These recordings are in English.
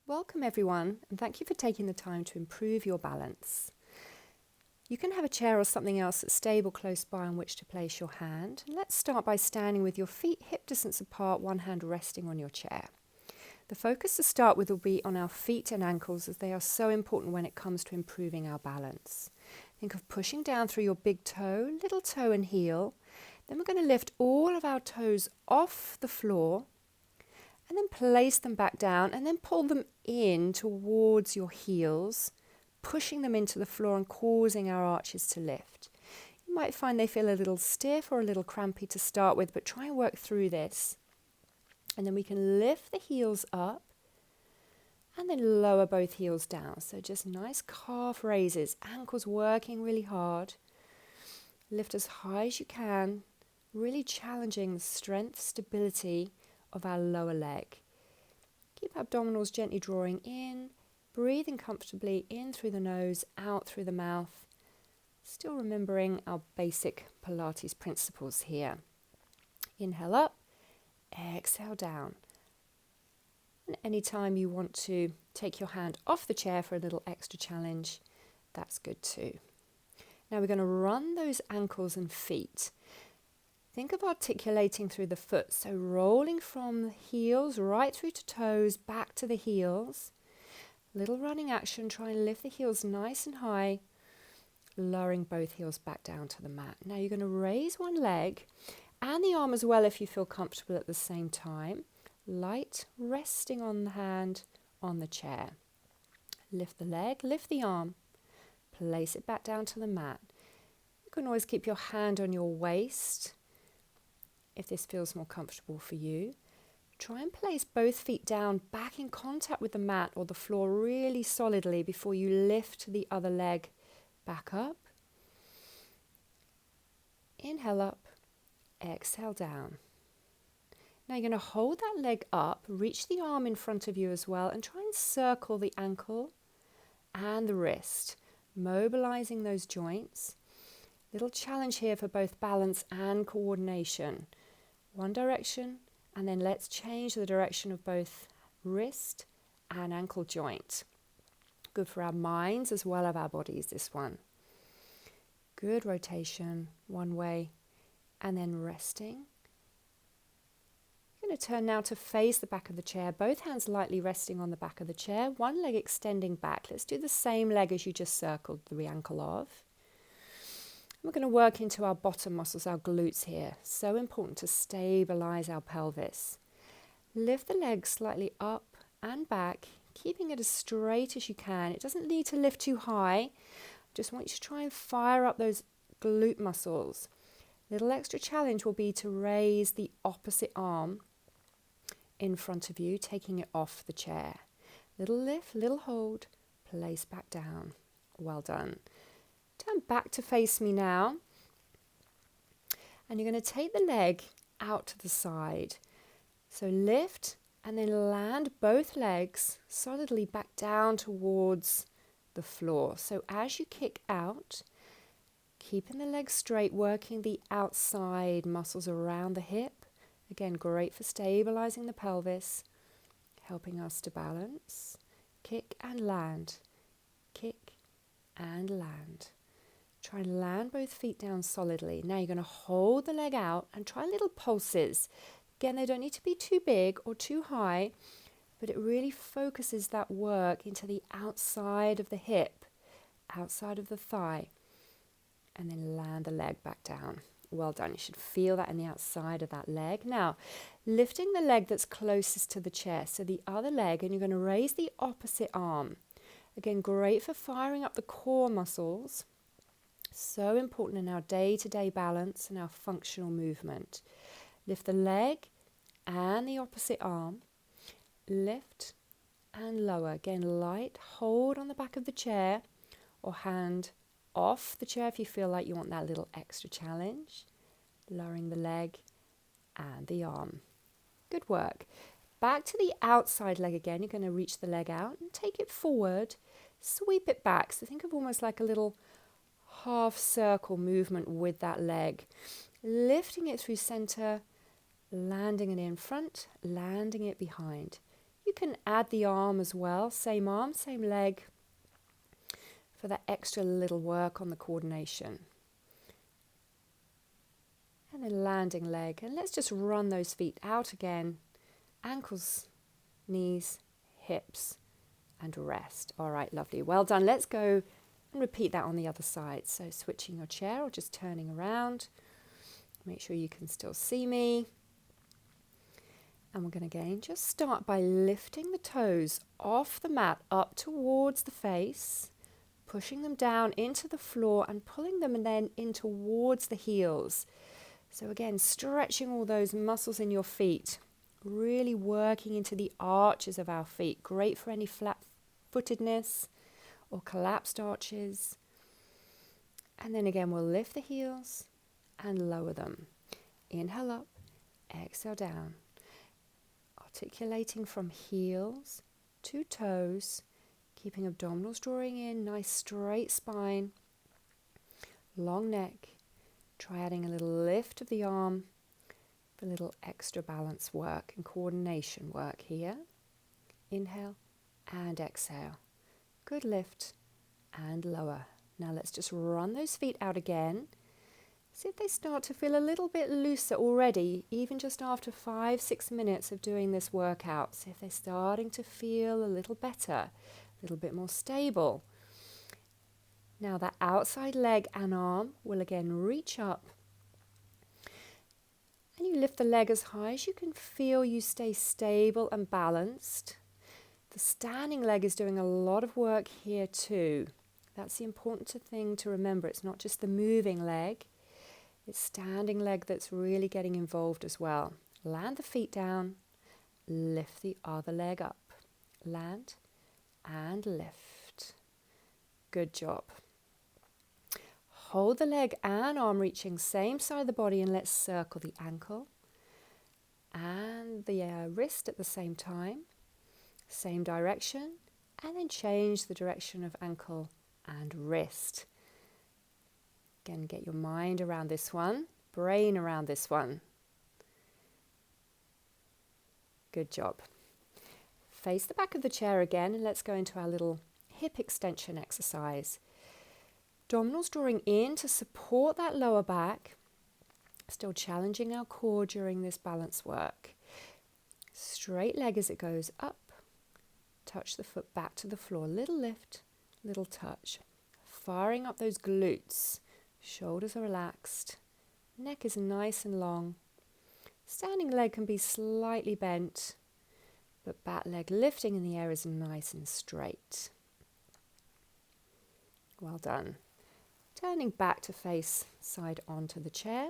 Welcome everyone, and thank you for taking the time to improve your balance. You can have a chair or something else that's stable close by on which to place your hand. And let's start by standing with your feet hip distance apart, one hand resting on your chair. The focus to start with will be on our feet and ankles, as they are so important when it comes to improving our balance. Think of pushing down through your big toe, little toe and heel. Then we're going to lift all of our toes off the floor and then place them back down and then pull them in towards your heels, pushing them into the floor and causing our arches to lift. You might find they feel a little stiff or a little crampy to start with, but try and work through this. And then we can lift the heels up and then lower both heels down. So just nice calf raises, ankles working really hard. Lift as high as you can, really challenging the strength, stability of our lower leg. Keep abdominals gently drawing in, breathing comfortably in through the nose, out through the mouth. Still remembering our basic Pilates principles here. Inhale up, exhale down. And anytime you want to take your hand off the chair for a little extra challenge, that's good too. Now we're going to run those ankles and feet. Think of articulating through the foot, so rolling from the heels right through to toes, back to the heels. Little running action, try and lift the heels nice and high, lowering both heels back down to the mat. Now you're going to raise one leg and the arm as well if you feel comfortable at the same time. Light resting on the hand on the chair. Lift the leg, lift the arm, place it back down to the mat. You can always keep your hand on your waist if this feels more comfortable for you. Try and place both feet down, back in contact with the mat or the floor really solidly before you lift the other leg back up. Inhale up, exhale down. Now you're going to hold that leg up, reach the arm in front of you as well, and try and circle the ankle and the wrist, mobilizing those joints. Little challenge here for both balance and coordination. One direction, and then let's change the direction of both wrist and ankle joint. Good for our minds as well as our bodies, this one. Good rotation, one way, and then resting. You're going to turn now to face the back of the chair, both hands lightly resting on the back of the chair, one leg extending back. Let's do the same leg as you just circled the ankle of. We're going to work into our bottom muscles, our glutes here. So important to stabilize our pelvis. Lift the legs slightly up and back, keeping it as straight as you can. It doesn't need to lift too high. Just want you to try and fire up those glute muscles. Little extra challenge will be to raise the opposite arm in front of you, taking it off the chair. Little lift, little hold, place back down. Well done. Turn back to face me now. And you're going to take the leg out to the side. So lift and then land both legs solidly back down towards the floor. So as you kick out, keeping the legs straight, working the outside muscles around the hip. Again, great for stabilizing the pelvis, helping us to balance. Kick and land. Kick and land. Try and land both feet down solidly. Now you're going to hold the leg out and try little pulses. Again, they don't need to be too big or too high, but it really focuses that work into the outside of the hip, outside of the thigh, and then land the leg back down. Well done. You should feel that in the outside of that leg. Now, lifting the leg that's closest to the chair, so the other leg, and you're going to raise the opposite arm. Again, great for firing up the core muscles. So important in our day-to-day balance and our functional movement. Lift the leg and the opposite arm. Lift and lower. Again, light hold on the back of the chair or hand off the chair if you feel like you want that little extra challenge. Lowering the leg and the arm. Good work. Back to the outside leg again. You're going to reach the leg out and take it forward. Sweep it back. So think of almost like a little half circle movement with that leg. Lifting it through center, landing it in front, landing it behind. You can add the arm as well, same arm, same leg, for that extra little work on the coordination. And then landing leg, and let's just run those feet out again, ankles, knees, hips, and rest. All right, lovely, well done. Let's go and repeat that on the other side. So switching your chair or just turning around. Make sure you can still see me. And we're going to again just start by lifting the toes off the mat up towards the face, pushing them down into the floor and pulling them then in towards the heels. So again, stretching all those muscles in your feet, really working into the arches of our feet. Great for any flat-footedness or collapsed arches. And then again, we'll lift the heels and lower them. Inhale up, exhale down. Articulating from heels to toes, keeping abdominals drawing in, nice straight spine, long neck. Try adding a little lift of the arm for a little extra balance work and coordination work here. Inhale and exhale. Good lift and lower. Now let's just run those feet out again. See if they start to feel a little bit looser already, even just after 5-6 minutes of doing this workout. See if they're starting to feel a little better, a little bit more stable. Now that outside leg and arm will again reach up. And you lift the leg as high as you can feel. You stay stable and balanced. The standing leg is doing a lot of work here too. That's the important thing to remember. It's not just the moving leg. It's standing leg that's really getting involved as well. Land the feet down, lift the other leg up. Land and lift. Good job. Hold the leg and arm reaching same side of the body, and let's circle the ankle and the wrist at the same time. Same direction, and then change the direction of ankle and wrist. Again, get your mind around this one, brain around this one. Good job. Face the back of the chair again, and let's go into our little hip extension exercise. Abdominals drawing in to support that lower back, still challenging our core during this balance work. Straight leg as it goes up, touch the foot back to the floor, little lift, little touch. Firing up those glutes, shoulders are relaxed, neck is nice and long. Standing leg can be slightly bent, but back leg lifting in the air is nice and straight. Well done. Turning back to face side onto the chair.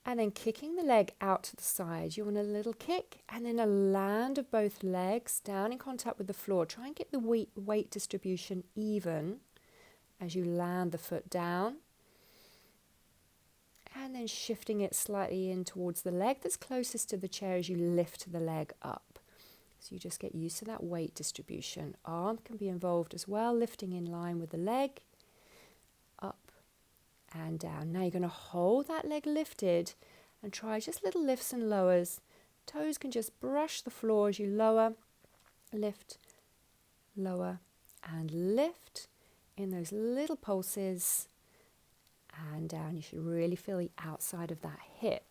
And then kicking the leg out to the side. You want a little kick and then a land of both legs down in contact with the floor. Try and get the weight distribution even as you land the foot down. And then shifting it slightly in towards the leg that's closest to the chair as you lift the leg up. So you just get used to that weight distribution. Arm can be involved as well, lifting in line with the leg. Up and down. Now you're going to hold that leg lifted and try just little lifts and lowers. Toes can just brush the floor as you lower, lift, lower, and lift in those little pulses and down. You should really feel the outside of that hip.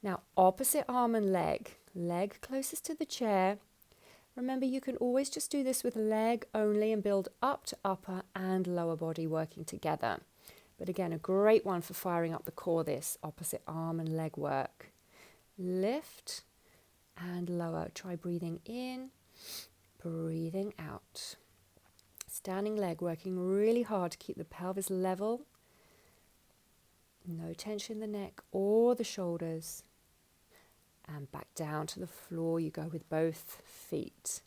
Now opposite arm and leg. Leg closest to the chair. Remember, you can always just do this with leg only and build up to upper and lower body working together. But again, a great one for firing up the core, this opposite arm and leg work. Lift and lower. Try breathing in, breathing out. Standing leg, working really hard to keep the pelvis level. No tension in the neck or the shoulders. And back down to the floor you go with both feet.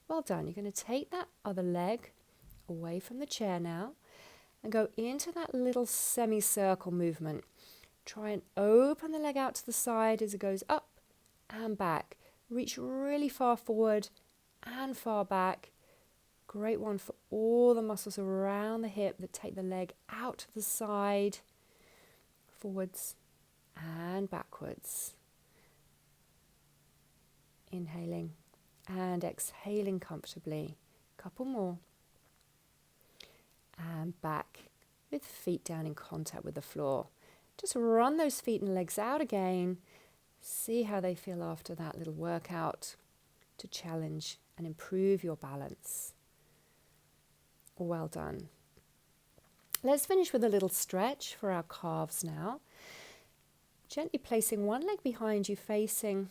Well done. You're going to take that other leg away from the chair now and go into that little semicircle movement. Try and open the leg out to the side as it goes up and back. Reach really far forward and far back. Great one for all the muscles around the hip that take the leg out to the side, forwards and backwards. Inhaling and exhaling comfortably. Couple more. And back with feet down in contact with the floor. Just run those feet and legs out again. See how they feel after that little workout to challenge and improve your balance. Well done. Let's finish with a little stretch for our calves now. Gently placing one leg behind you, facing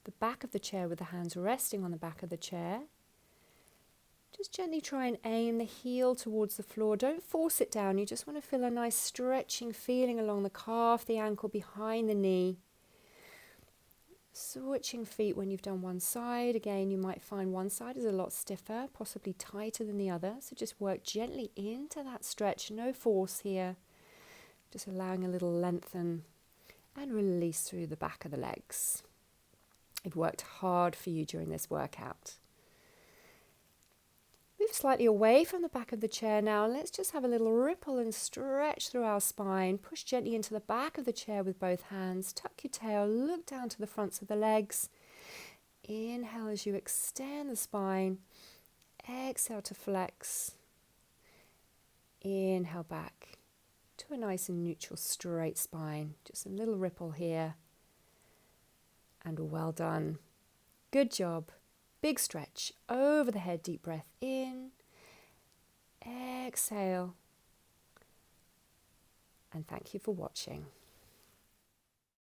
the back of the chair with the hands resting on the back of the chair. Just gently try and aim the heel towards the floor. Don't force it down. You just want to feel a nice stretching feeling along the calf, the ankle, behind the knee. Switching feet when you've done one side. Again, you might find one side is a lot stiffer, possibly tighter than the other. So just work gently into that stretch. No force here. Just allowing a little lengthen and release through the back of the legs. I've worked hard for you during this workout. Move slightly away from the back of the chair now. Let's just have a little ripple and stretch through our spine. Push gently into the back of the chair with both hands. Tuck your tail, look down to the fronts of the legs. Inhale as you extend the spine. Exhale to flex. Inhale back to a nice and neutral straight spine. Just a little ripple here. And well done. Good job. Big stretch over the head, deep breath in, exhale, and thank you for watching.